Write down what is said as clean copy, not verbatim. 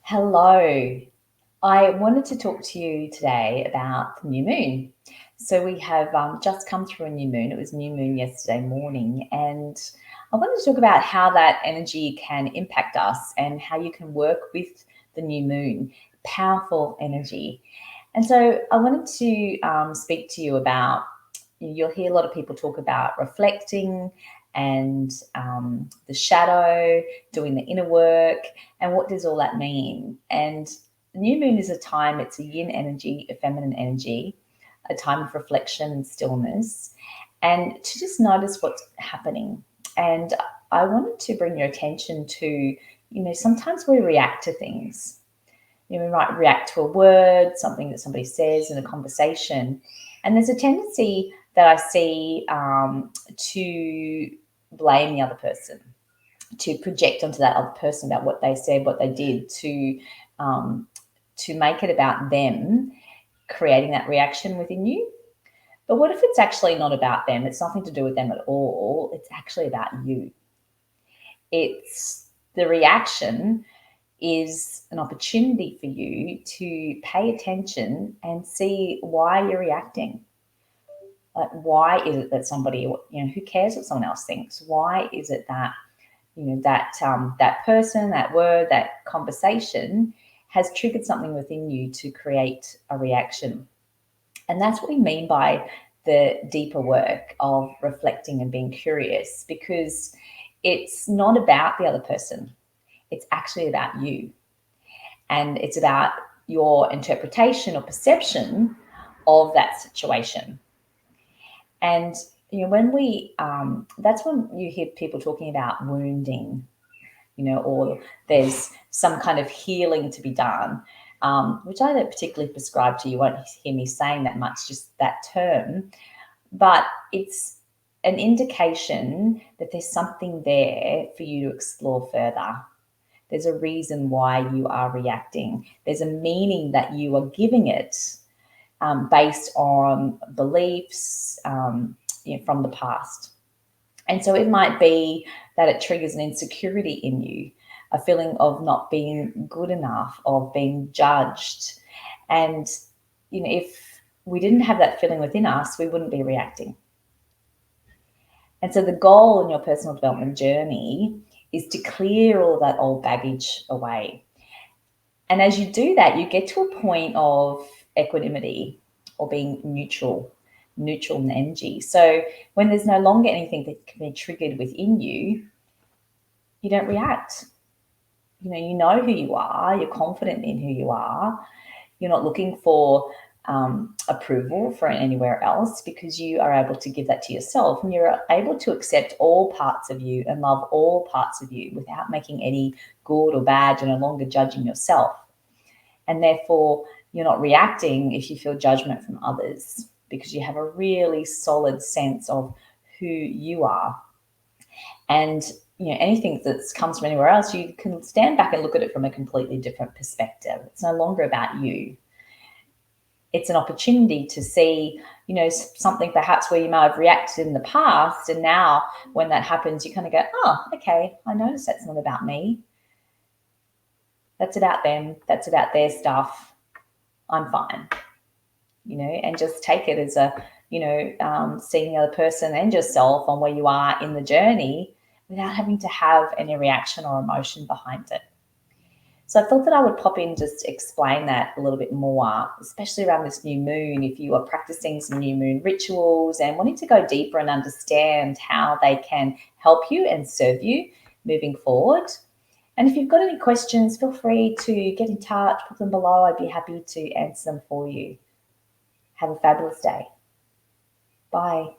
Hello. I wanted to talk to you today about the new moon. So we have just come through a new moon. It was new moon yesterday morning, and I wanted to talk about how that energy can impact us and how you can work with the new moon. Powerful energy. And so I wanted to speak to you about. You'll hear a lot of people talk about reflecting and the shadow, doing the inner work, and what does all that mean? And new moon is a time, it's a yin energy, a feminine energy, a time of reflection and stillness, and to just notice what's happening. And I wanted to bring your attention to, sometimes we react to things. We might react to a word, something that somebody says in a conversation. And there's a tendency that I see to blame the other person, to project onto that other person about what they said, what they did, to make it about them, creating that reaction within you. But what if it's actually not about them? It's nothing to do with them at all. It's actually about you. It's the reaction is an opportunity for you to pay attention and see why you're reacting. Like, why is it that somebody, who cares what someone else thinks? Why is it that, that person, that word, that conversation has triggered something within you to create a reaction? And that's what we mean by the deeper work of reflecting and being curious, because it's not about the other person. It's actually about you. And it's about your interpretation or perception of that situation. And when that's when you hear people talking about wounding, or there's some kind of healing to be done, which I don't particularly prescribe to. You won't hear me saying that much, just that term, but it's an indication that there's something there for you to explore further. There's a reason why you are reacting. There's a meaning that you are giving it, based on beliefs from the past. And so it might be that it triggers an insecurity in you, a feeling of not being good enough, of being judged. And, if we didn't have that feeling within us, we wouldn't be reacting. And so the goal in your personal development journey is to clear all that old baggage away. And as you do that, you get to a point of equanimity, or being neutral in energy. So when there's no longer anything that can be triggered within you, you don't react. You know who you are, you're confident in who you are, you're not looking for approval from anywhere else, because you are able to give that to yourself, and you're able to accept all parts of you and love all parts of you without making any good or bad. You're no longer judging yourself. And therefore, you're not reacting if you feel judgment from others, because you have a really solid sense of who you are. And anything that comes from anywhere else, you can stand back and look at it from a completely different perspective. It's no longer about you. It's an opportunity to see, something perhaps where you might have reacted in the past, and now when that happens, you kind of go, oh, okay, I notice that's not about me. That's about them. That's about their stuff. I'm fine. And just take it as a, seeing the other person and yourself on where you are in the journey without having to have any reaction or emotion behind it. So I thought that I would pop in, just explain that a little bit more, especially around this new moon. If you are practicing some new moon rituals and wanting to go deeper and understand how they can help you and serve you moving forward. And if you've got any questions, feel free to get in touch, put them below. I'd be happy to answer them for you. Have a fabulous day. Bye.